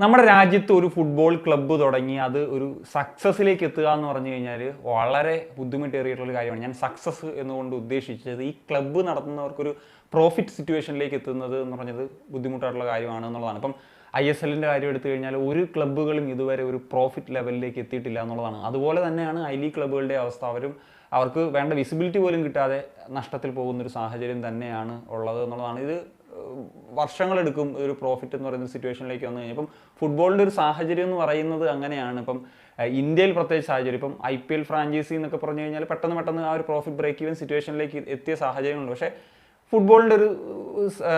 നമ്മുടെ രാജ്യത്ത് ഒരു ഫുട്ബോൾ ക്ലബ്ബ് തുടങ്ങി അത് ഒരു സക്സസ്സിലേക്ക് എത്തുക എന്ന് പറഞ്ഞു കഴിഞ്ഞാൽ വളരെ ബുദ്ധിമുട്ടേറിയിട്ടുള്ള കാര്യമാണ്. ഞാൻ സക്സസ് എന്നുകൊണ്ട് ഉദ്ദേശിച്ചത് ഈ ക്ലബ്ബ് നടത്തുന്നവർക്കൊരു പ്രോഫിറ്റ് സിറ്റുവേഷനിലേക്ക് എത്തുന്നത് എന്ന് പറഞ്ഞത് ബുദ്ധിമുട്ടായിട്ടുള്ള കാര്യമാണ് എന്നുള്ളതാണ്. ഇപ്പം ISLൻ്റെ കാര്യം എടുത്തു കഴിഞ്ഞാൽ ഒരു ക്ലബ്ബുകളും ഇതുവരെ ഒരു പ്രോഫിറ്റ് ലെവലിലേക്ക് എത്തിയിട്ടില്ല എന്നുള്ളതാണ്. അതുപോലെ തന്നെയാണ് ലീഗ് ക്ലബ്ബുകളുടെ അവസ്ഥ. അവർക്ക് വേണ്ട വിസിബിലിറ്റി പോലും കിട്ടാതെ നഷ്ടത്തിൽ പോകുന്നൊരു സാഹചര്യം തന്നെയാണ് ഉള്ളത് എന്നുള്ളതാണ്. ഇത് വർഷങ്ങളെടുക്കും ഒരു പ്രോഫിറ്റ് എന്ന് പറയുന്ന സിറ്റുവേഷനിലേക്ക് വന്നു കഴിഞ്ഞാൽ. ഇപ്പം ഫുട്ബോളിൻ്റെ ഒരു സാഹചര്യം എന്ന് പറയുന്നത് അങ്ങനെയാണ്. ഇപ്പം ഇന്ത്യയിൽ പ്രത്യേകിച്ച് സാഹചര്യം, ഇപ്പം IPL ഫ്രാഞ്ചൈസി എന്നൊക്കെ പറഞ്ഞു കഴിഞ്ഞാൽ പെട്ടെന്ന് ആ ഒരു പ്രോഫിറ്റ് ബ്രേക്ക് ഈവൻ സിറ്റുവേഷനിലേക്ക് എത്തിയ സാഹചര്യങ്ങളുണ്ട്. പക്ഷേ ഫുട്ബോളിൻ്റെ ഒരു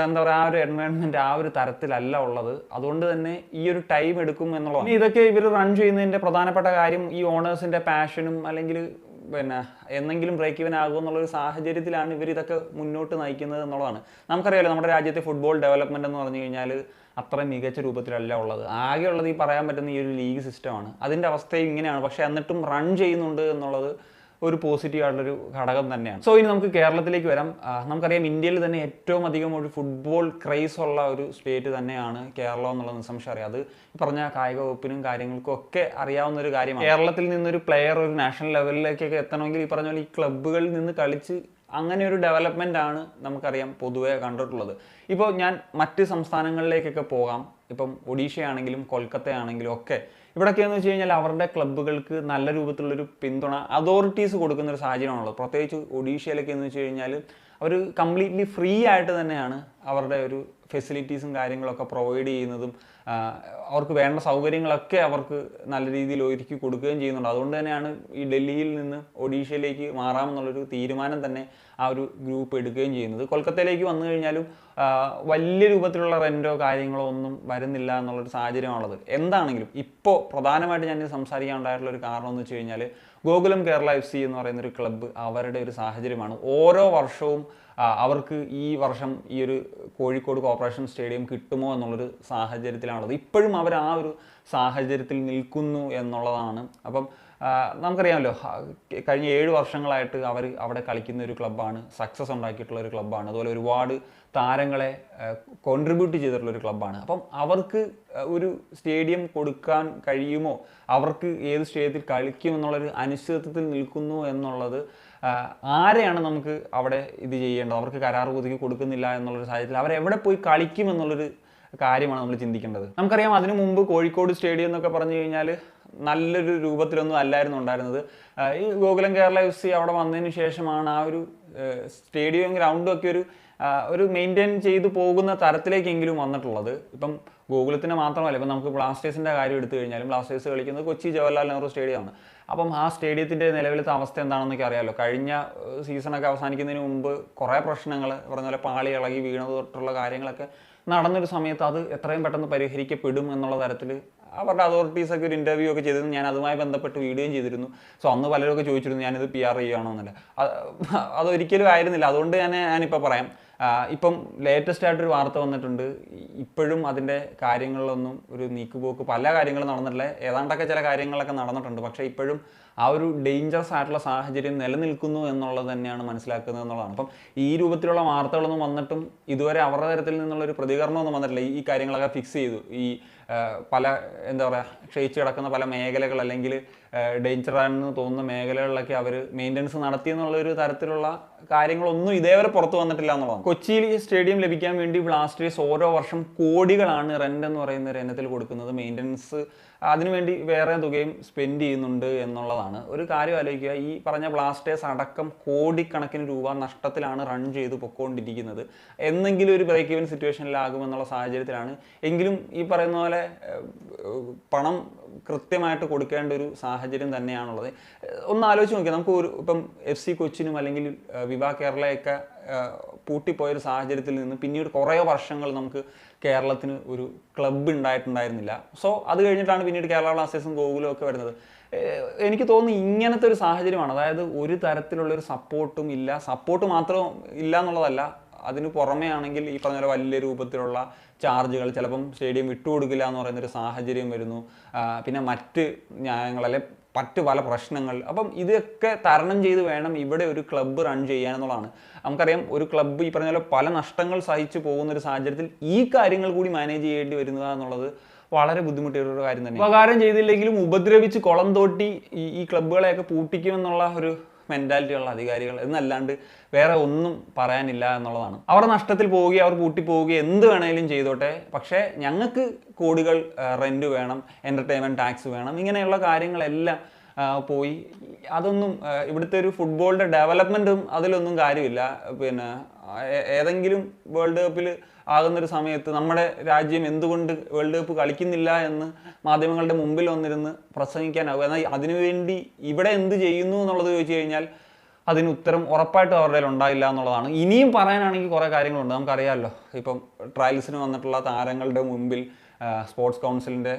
എന്താ പറയുക, ആ ഒരു എൻവയോൺമെൻറ്റ് ആ ഒരു തരത്തിലല്ല ഉള്ളത്. അതുകൊണ്ട് തന്നെ ഈ ഒരു ടൈം എടുക്കും എന്നുള്ളതാണ്. ഇതൊക്കെ ഇവർ റൺ ചെയ്യുന്നതിൻ്റെ പ്രധാനപ്പെട്ട കാര്യം ഈ ഓണേഴ്സിൻ്റെ പാഷനും അല്ലെങ്കിൽ എന്തെങ്കിലും ബ്രേക്ക് ഈവൻ ആകുമോ എന്നുള്ളൊരു സാഹചര്യത്തിലാണ് ഇവർ ഇതൊക്കെ മുന്നോട്ട് നയിക്കുന്നത് എന്നുള്ളതാണ്. നമുക്കറിയാമല്ലോ, നമ്മുടെ രാജ്യത്തെ ഫുട്ബോൾ ഡെവലപ്മെൻറ്റ് എന്ന് പറഞ്ഞു കഴിഞ്ഞാൽ അത്ര മികച്ച രൂപത്തിലല്ല ഉള്ളത്. ആകെയുള്ളത് ഈ പറയാൻ പറ്റുന്ന ഈ ഒരു ലീഗ് സിസ്റ്റമാണ്. അതിൻ്റെ അവസ്ഥയും ഇങ്ങനെയാണ്. പക്ഷേ എന്നിട്ടും റൺ ചെയ്യുന്നുണ്ട് എന്നുള്ളത് ഒരു പോസിറ്റീവ് ആയിട്ടുള്ളൊരു ഘടകം തന്നെയാണ്. സോ ഇനി നമുക്ക് കേരളത്തിലേക്ക് വരാം. നമുക്കറിയാം, ഇന്ത്യയിൽ തന്നെ ഏറ്റവും അധികം ഒരു ഫുട്ബോൾ ക്രൈസ് ഉള്ള ഒരു സ്റ്റേറ്റ് തന്നെയാണ് കേരളം എന്നുള്ളത് നിസ്സംശയം അറിയാം. അത് പറഞ്ഞ കായിക വകുപ്പിനും കാര്യങ്ങൾക്കും ഒക്കെ അറിയാവുന്ന ഒരു കാര്യമാണ്. കേരളത്തിൽ നിന്നൊരു പ്ലെയർ ഒരു നാഷണൽ ലെവലിലേക്കൊക്കെ എത്തണമെങ്കിൽ ഈ പറഞ്ഞ പോലെ ഈ ക്ലബ്ബുകളിൽ നിന്ന് കളിച്ച് അങ്ങനെ ഒരു ഡെവലപ്മെൻ്റ് ആണ് നമുക്കറിയാം പൊതുവെ കണ്ടിട്ടുള്ളത്. ഇപ്പോൾ ഞാൻ മറ്റ് സംസ്ഥാനങ്ങളിലേക്കൊക്കെ പോകാം. ഇപ്പം ഒഡീഷയാണെങ്കിലും കൊൽക്കത്തയാണെങ്കിലും ഒക്കെ ഇവിടെയൊക്കെയെന്ന് വെച്ച് കഴിഞ്ഞാൽ അവരുടെ ക്ലബ്ബുകൾക്ക് നല്ല രൂപത്തിലുള്ളൊരു പിന്തുണ അതോറിറ്റീസ് കൊടുക്കുന്നൊരു സാഹചര്യമാണുള്ളത്. പ്രത്യേകിച്ച് ഒഡീഷയിലൊക്കെ എന്ന് വെച്ച് കഴിഞ്ഞാൽ അവർ കംപ്ലീറ്റ്ലി ഫ്രീ ആയിട്ട് തന്നെയാണ് അവരുടെ ഒരു ഫെസിലിറ്റീസും കാര്യങ്ങളൊക്കെ പ്രൊവൈഡ് ചെയ്യുന്നതും അവർക്ക് വേണ്ട സൗകര്യങ്ങളൊക്കെ അവർക്ക് നല്ല രീതിയിൽ ഒരുക്കി കൊടുക്കുകയും ചെയ്യുന്നുണ്ട്. അതുകൊണ്ട് തന്നെയാണ് ഈ ഡൽഹിയിൽ നിന്ന് ഒഡീഷയിലേക്ക് മാറാമെന്നുള്ളൊരു തീരുമാനം തന്നെ ആ ഒരു ഗ്രൂപ്പ് എടുക്കുകയും ചെയ്യുന്നത്. കൊൽക്കത്തയിലേക്ക് വന്നു കഴിഞ്ഞാലും വലിയ രൂപത്തിലുള്ള റെൻറ്റോ കാര്യങ്ങളോ ഒന്നും വരുന്നില്ല എന്നുള്ളൊരു സാഹചര്യമാണുള്ളത്. എന്താണെങ്കിലും ഇപ്പോൾ പ്രധാനമായിട്ട് ഞാൻ സംസാരിക്കാനുണ്ടായിട്ടുള്ളൊരു കാരണം എന്ന് വെച്ച് കഴിഞ്ഞാൽ ഗോകുലം കേരള FC എന്ന് പറയുന്നൊരു ക്ലബ്ബ് അവരുടെ ഒരു സാഹചര്യമാണ്. ഓരോ വർഷവും അവർക്ക് ഈ വർഷം ഈ ഒരു കോഴിക്കോട് കോർപ്പറേഷൻ സ്റ്റേഡിയം കിട്ടുമോ എന്നുള്ളൊരു സാഹചര്യത്തിലാണുള്ളത്. ഇപ്പോഴും അവർ ആ ഒരു സാഹചര്യത്തിൽ നിൽക്കുന്നു എന്നുള്ളതാണ്. അപ്പം നമുക്കറിയാമല്ലോ, കഴിഞ്ഞ 7 വർഷങ്ങളായിട്ട് അവർ അവിടെ കളിക്കുന്ന ഒരു ക്ലബ്ബാണ്, സക്സസ് ഉണ്ടാക്കിയിട്ടുള്ള ഒരു ക്ലബ്ബാണ്. അതുപോലെ ഒരുപാട് താരങ്ങളെ കോൺട്രിബ്യൂട്ട് ചെയ്തിട്ടുള്ളൊരു ക്ലബ്ബാണ്. അപ്പം അവർക്ക് ഒരു സ്റ്റേഡിയം കൊടുക്കാൻ കഴിയുമോ, അവർക്ക് ഏത് സ്റ്റേഡിയത്തിൽ കളിക്കും എന്നുള്ളൊരു അനിശ്ചിതത്വത്തിൽ നിൽക്കുന്നു എന്നുള്ളത് ആരെയാണ് നമുക്ക് അവിടെ ഇത് ചെയ്യേണ്ടത്? അവർക്ക് കരാർ പുതുക്കി കൊടുക്കുന്നില്ല എന്നുള്ളൊരു സാഹചര്യത്തിൽ അവരെവിടെ പോയി കളിക്കും എന്നുള്ളൊരു കാര്യമാണ് നമ്മൾ ചിന്തിക്കേണ്ടത്. നമുക്കറിയാം, അതിനു മുമ്പ് കോഴിക്കോട് സ്റ്റേഡിയം എന്നൊക്കെ പറഞ്ഞു കഴിഞ്ഞാൽ നല്ലൊരു രൂപത്തിലൊന്നും അല്ലായിരുന്നു ഉണ്ടായിരുന്നത്. ഈ ഗോകുലം കേരള FC അവിടെ വന്നതിന് ശേഷമാണ് ആ ഒരു സ്റ്റേഡിയവും ഗ്രൗണ്ടും ഒക്കെ ഒരു മെയിൻറ്റെയിൻ ചെയ്തു പോകുന്ന തരത്തിലേക്കെങ്കിലും വന്നിട്ടുള്ളത്. ഇപ്പം ഗോകുലത്തിന് മാത്രമല്ല, ഇപ്പം നമുക്ക് ബ്ലാസ്റ്റേഴ്സിൻ്റെ കാര്യം എടുത്തു കഴിഞ്ഞാലും ബ്ലാസ്റ്റേഴ്സ് കളിക്കുന്നത് കൊച്ചി ജവഹർലാൽ നെഹ്റു സ്റ്റേഡിയമാണ്. അപ്പം ആ സ്റ്റേഡിയത്തിൻ്റെ നിലവിലത്തെ അവസ്ഥ എന്താണെന്നൊക്കെ അറിയാമല്ലോ. കഴിഞ്ഞ സീസണൊക്കെ അവസാനിക്കുന്നതിന് മുമ്പ് കുറേ പ്രശ്നങ്ങൾ പറഞ്ഞ പോലെ പാളി ഇളകി വീണത് തൊട്ടുള്ള കാര്യങ്ങളൊക്കെ നടന്നൊരു സമയത്ത് അത് എത്രയും പെട്ടെന്ന് പരിഹരിക്കപ്പെടും എന്നുള്ള തരത്തിൽ അവരുടെ അതോറിറ്റീസൊക്കെ ഒരു ഇൻ്റർവ്യൂ ഒക്കെ ചെയ്തിരുന്നു. ഞാൻ അതുമായി ബന്ധപ്പെട്ട് വീഡിയോയും ചെയ്തിരുന്നു. സോ അന്ന് പലരൊക്കെ ചോദിച്ചിരുന്നു ഞാനിത് PR ചെയ്യുകയാണോ എന്നല്ല. അതൊരിക്കലും ആയിരുന്നില്ല. അതുകൊണ്ട് ഞാനിപ്പോൾ പറയാം, ഇപ്പം ലേറ്റസ്റ്റ് ആയിട്ടൊരു വാർത്ത വന്നിട്ടുണ്ട്. ഇപ്പോഴും അതിൻ്റെ കാര്യങ്ങളിലൊന്നും ഒരു നീക്കുപോക്ക് പല കാര്യങ്ങളും നടന്നിട്ടില്ല. ഏതാണ്ടൊക്കെ ചില കാര്യങ്ങളൊക്കെ നടന്നിട്ടുണ്ട്. പക്ഷേ ഇപ്പോഴും ആ ഒരു ഡേഞ്ചറസ് ആയിട്ടുള്ള സാഹചര്യം നിലനിൽക്കുന്നു എന്നുള്ളത് തന്നെയാണ് മനസ്സിലാക്കുന്നത് എന്നുള്ളതാണ്. അപ്പം ഈ രൂപത്തിലുള്ള വാർത്തകളൊന്നും വന്നിട്ടും ഇതുവരെ അവരുടെ തരത്തിൽ നിന്നുള്ളൊരു പ്രതികരണമൊന്നും വന്നിട്ടില്ല. ഈ കാര്യങ്ങളൊക്കെ ഫിക്സ് ചെയ്തു. ഈ പല എന്താ പറയുക, ക്ഷയിച്ച് കിടക്കുന്ന പല മേഖലകൾ അല്ലെങ്കിൽ ഡേഞ്ചറാണെന്ന് തോന്നുന്ന മേഖലകളിലൊക്കെ അവർ മെയിൻ്റനൻസ് നടത്തി എന്നുള്ളൊരു തരത്തിലുള്ള കാര്യങ്ങളൊന്നും ഇതേവരെ പുറത്തു വന്നിട്ടില്ല എന്നുള്ളതാണ്. കൊച്ചിയിൽ സ്റ്റേഡിയം ലഭിക്കാൻ വേണ്ടി ബ്ലാസ്റ്റേഴ്സ് ഓരോ വർഷം കോടികളാണ് റെൻ്റ് എന്ന് പറയുന്ന ഒരു ഇനത്തിൽ കൊടുക്കുന്നത്. മെയിൻ്റനൻസ് അതിനുവേണ്ടി വേറെ തുകയും സ്പെൻഡ് ചെയ്യുന്നുണ്ട് എന്നുള്ളതാണ്. ഒരു കാര്യം ആലോചിക്കുക, ഈ പറഞ്ഞ ബ്ലാസ്റ്റേഴ്സ് അടക്കം കോടിക്കണക്കിന് രൂപ നഷ്ടത്തിലാണ് റൺ ചെയ്ത് പൊക്കോണ്ടിരിക്കുന്നത്. എന്നെങ്കിലും ഒരു ബ്രേക്ക് ഈവൻ സിറ്റുവേഷനിലാകുമെന്നുള്ള സാഹചര്യത്തിലാണ്. എങ്കിലും ഈ പറയുന്ന പോലെ പണം കൃത്യമായിട്ട് കൊടുക്കേണ്ട ഒരു സാഹചര്യം തന്നെയാണുള്ളത്. ഒന്ന് ആലോചിച്ച് നോക്കിയാൽ നമുക്ക് ഇപ്പം FC കൊച്ചിനും അല്ലെങ്കിൽ വിവ കേരളയൊക്കെ പൂട്ടിപ്പോയൊരു സാഹചര്യത്തിൽ നിന്ന് പിന്നീട് കുറേ വർഷങ്ങൾ നമുക്ക് കേരളത്തിന് ഒരു ക്ലബ്ബ് ഉണ്ടായിട്ടുണ്ടായിരുന്നില്ല. സോ അത് കഴിഞ്ഞിട്ടാണ് പിന്നീട് കേരള ബ്ലാസ്റ്റേഴ്സും ഗോകുലും ഒക്കെ വരുന്നത്. എനിക്ക് തോന്നുന്നു ഇങ്ങനത്തെ ഒരു സാഹചര്യമാണ്. അതായത് ഒരു തരത്തിലുള്ളൊരു സപ്പോർട്ടും ഇല്ല. സപ്പോർട്ട് മാത്രം ഇല്ല എന്നുള്ളതല്ല, അതിന് പുറമേ ആണെങ്കിൽ ഈ പറഞ്ഞ പോലെ വലിയ രൂപത്തിലുള്ള ചാർജുകൾ, ചിലപ്പം സ്റ്റേഡിയം വിട്ടുകൊടുക്കില്ല എന്ന് പറയുന്നൊരു സാഹചര്യം വരുന്നു. പിന്നെ മറ്റ് ന്യായങ്ങൾ അല്ലെ മറ്റ് പല പ്രശ്നങ്ങൾ. അപ്പം ഇതൊക്കെ തരണം ചെയ്ത് വേണം ഇവിടെ ഒരു ക്ലബ്ബ് റൺ ചെയ്യാനെന്നുള്ളതാണ്. നമുക്കറിയാം, ഒരു ക്ലബ്ബ് ഈ പറഞ്ഞ പോലെ പല നഷ്ടങ്ങൾ സഹിച്ചു പോകുന്നൊരു സാഹചര്യത്തിൽ ഈ കാര്യങ്ങൾ കൂടി മാനേജ് ചെയ്യേണ്ടി വരുന്നത് എന്നുള്ളത് വളരെ ബുദ്ധിമുട്ടിയ ഒരു കാര്യം തന്നെ. ഉപകാരം ചെയ്തില്ലെങ്കിലും ഉപദ്രവിച്ച് കുളം തോട്ടി ഈ ക്ലബ്ബുകളെയൊക്കെ പൂട്ടിക്കുമെന്നുള്ള ഒരു മെൻറ്റാലിറ്റി ഉള്ള അധികാരികൾ എന്നല്ലാണ്ട് വേറെ ഒന്നും പറയാനില്ല എന്നുള്ളതാണ്. അവർ നഷ്ടത്തിൽ പോവുകയും അവർ പൂട്ടിപ്പോവുകയും എന്ത് വേണമെങ്കിലും ചെയ്തോട്ടെ, പക്ഷേ ഞങ്ങൾക്ക് കോടികൾ റെൻറ്റ് വേണം, എൻ്റർടൈൻമെൻറ്റ് ടാക്സ് വേണം, ഇങ്ങനെയുള്ള കാര്യങ്ങളെല്ലാം പോയി അതൊന്നും ഇവിടുത്തെ ഒരു ഫുട്ബോളിൻ്റെ ഡെവലപ്മെൻറ്റും അതിലൊന്നും കാര്യമില്ല. പിന്നെ ഏതെങ്കിലും വേൾഡ് കപ്പിൽ ആകുന്നൊരു സമയത്ത് നമ്മുടെ രാജ്യം എന്തുകൊണ്ട് വേൾഡ് കപ്പ് കളിക്കുന്നില്ല എന്ന് മാധ്യമങ്ങളുടെ മുമ്പിൽ വന്നിരുന്ന് പ്രസംഗിക്കാനാവും. എന്നാൽ അതിനുവേണ്ടി ഇവിടെ എന്ത് ചെയ്യുന്നു എന്നുള്ളത് ചോദിച്ചു കഴിഞ്ഞാൽ അതിന് ഉത്തരം ഉറപ്പായിട്ടും അവരുടെ കയ്യിൽ ഉണ്ടായില്ല എന്നുള്ളതാണ്. ഇനിയും പറയാനാണെങ്കിൽ കുറേ കാര്യങ്ങളുണ്ട്. നമുക്കറിയാമല്ലോ, ഇപ്പം ട്രയൽസിന് വന്നിട്ടുള്ള താരങ്ങളുടെ മുമ്പിൽ സ്പോർട്സ് കൗൺസിലിൻ്റെ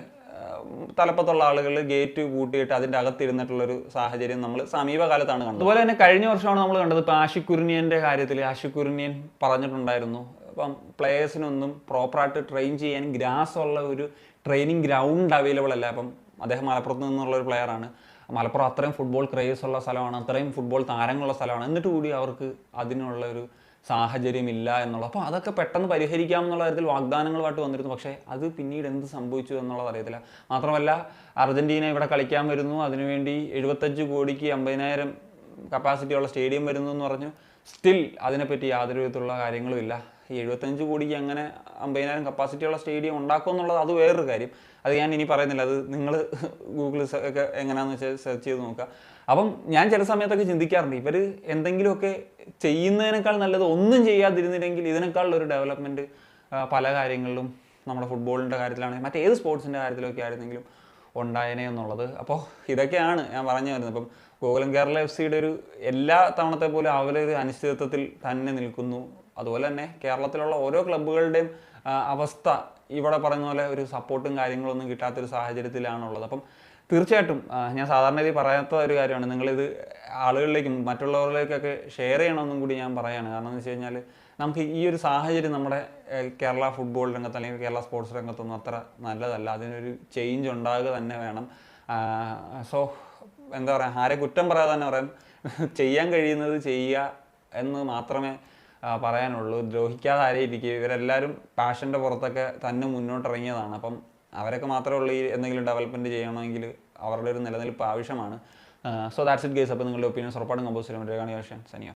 തലപ്പത്തുള്ള ആളുകൾ ഗേറ്റ് പൂട്ടിയിട്ട് അതിൻ്റെ അകത്തിരുന്നിട്ടുള്ളൊരു സാഹചര്യം നമ്മൾ സമീപകാലത്താണ് കണ്ടത്. അതുപോലെ തന്നെ കഴിഞ്ഞ വർഷമാണ് നമ്മൾ കണ്ടത്. ഇപ്പോൾ ആഷിഖ് കുരുണിയൻ്റെ കാര്യത്തിൽ ആഷിഖ് കുരുണിയൻ പറഞ്ഞിട്ടുണ്ടായിരുന്നു, ഇപ്പം പ്ലേയേഴ്സിനൊന്നും പ്രോപ്പറായിട്ട് ട്രെയിൻ ചെയ്യാൻ ഗ്രാസ് ഉള്ള ഒരു ട്രെയിനിങ് ഗ്രൗണ്ട് അവൈലബിൾ അല്ല. അപ്പം അദ്ദേഹം മലപ്പുറത്ത് നിന്നുള്ള ഒരു പ്ലെയറാണ്. മലപ്പുറം അത്രയും ഫുട്ബോൾ ക്രേസ് ഉള്ള സ്ഥലമാണ്, അത്രയും ഫുട്ബോൾ താരങ്ങളുള്ള സ്ഥലമാണ്. എന്നിട്ട് കൂടി അവർക്ക് അതിനുള്ള ഒരു സാഹചര്യമില്ല എന്നുള്ളത്. അപ്പോൾ അതൊക്കെ പെട്ടെന്ന് പരിഹരിക്കാമെന്നുള്ള കാര്യത്തിൽ വാഗ്ദാനങ്ങളുമായിട്ട് വന്നിരുന്നു. പക്ഷേ അത് പിന്നീട് എന്ത് സംഭവിച്ചു എന്നുള്ളത് അറിയത്തില്ല. മാത്രമല്ല, അർജൻറ്റീന ഇവിടെ കളിക്കാൻ വരുന്നു, അതിനുവേണ്ടി 75 കോടിക്ക് 50,000 കപ്പാസിറ്റിയുള്ള സ്റ്റേഡിയം വരുന്നു എന്ന് പറഞ്ഞു. സ്റ്റിൽ അതിനെപ്പറ്റി യാതൊരു വിധത്തിലുള്ള കാര്യങ്ങളും ഇല്ല. ഈ 75 കോടിക്ക് അങ്ങനെ 50,000 കപ്പാസിറ്റിയുള്ള സ്റ്റേഡിയം ഉണ്ടാക്കും എന്നുള്ളത് അത് വേറൊരു കാര്യം. അത് ഞാൻ ഇനി പറയുന്നില്ല, അത് നിങ്ങൾ ഗൂഗിളിൽ ഒക്കെ എങ്ങനെയാണെന്ന് വെച്ചാൽ സെർച്ച് ചെയ്ത് നോക്കുക. അപ്പം ഞാൻ ചില സമയത്തൊക്കെ ചിന്തിക്കാറുണ്ട്, ഇവർ എന്തെങ്കിലുമൊക്കെ ചെയ്യുന്നതിനേക്കാൾ നല്ലത് ഒന്നും ചെയ്യാതിരുന്നില്ലെങ്കിൽ ഇതിനേക്കാളൊരു ഡെവലപ്മെൻറ്റ് പല കാര്യങ്ങളിലും നമ്മുടെ ഫുട്ബോളിൻ്റെ കാര്യത്തിലാണെങ്കിൽ മറ്റേത് സ്പോർട്സിൻ്റെ കാര്യത്തിലൊക്കെ ആയിരുന്നെങ്കിലും ഉണ്ടായേനെ എന്നുള്ളത്. അപ്പോൾ ഇതൊക്കെയാണ് ഞാൻ പറഞ്ഞു വരുന്നത്. ഇപ്പം ഗോകുലം കേരള FC-യുടെ ഒരു എല്ലാ തവണത്തെ പോലെ അവരൊരു അനിശ്ചിതത്വത്തിൽ തന്നെ നിൽക്കുന്നു. അതുപോലെ തന്നെ കേരളത്തിലുള്ള ഓരോ ക്ലബ്ബുകളുടെയും അവസ്ഥ ഇവിടെ പറയുന്ന പോലെ ഒരു സപ്പോർട്ടും കാര്യങ്ങളൊന്നും കിട്ടാത്തൊരു സാഹചര്യത്തിലാണുള്ളത്. അപ്പം തീർച്ചയായിട്ടും ഞാൻ സാധാരണ രീതി പറയാത്ത ഒരു കാര്യമാണ്, നിങ്ങളിത് ആളുകളിലേക്കും മറ്റുള്ളവരിലേക്കൊക്കെ ഷെയർ ചെയ്യണമെന്നും കൂടി ഞാൻ പറയുകയാണ്. കാരണം എന്ന് വെച്ച് കഴിഞ്ഞാൽ നമുക്ക് ഈ ഒരു സാഹചര്യം നമ്മുടെ കേരള ഫുട്ബോൾ രംഗത്ത് അല്ലെങ്കിൽ കേരള സ്പോർട്സ് രംഗത്തൊന്നും അത്ര നല്ലതല്ല. അതിനൊരു ചേഞ്ച് ഉണ്ടാകുക തന്നെ വേണം. സോ എന്താ പറയുക, ആരെ കുറ്റം പറയാതെ തന്നെ പറയാം, ചെയ്യാൻ കഴിയുന്നത് ചെയ്യുക എന്ന് മാത്രമേ പറയാനുള്ളൂ. ദ്രോഹിക്കാതെ ആരെയും ഇരിക്കുക. ഇവരെല്ലാവരും പാഷൻ്റെ പുറത്തൊക്കെ തന്നെ മുന്നോട്ടിറങ്ങിയതാണ്. അപ്പം അവരൊക്കെ മാത്രമേ ഉള്ളൂ ഈ എന്തെങ്കിലും ഡെവലപ്മെൻറ്റ് ചെയ്യണമെങ്കിൽ അവരുടെ ഒരു നിലനിൽപ്പ് ആവശ്യമാണ്. So that's it guys. അപ്പോൾ നിങ്ങളുടെ ഒപ്പീനിയൻസ് ഉറപ്പാടും കമ്പോസ് ചെയ്യാൻ സനിയ.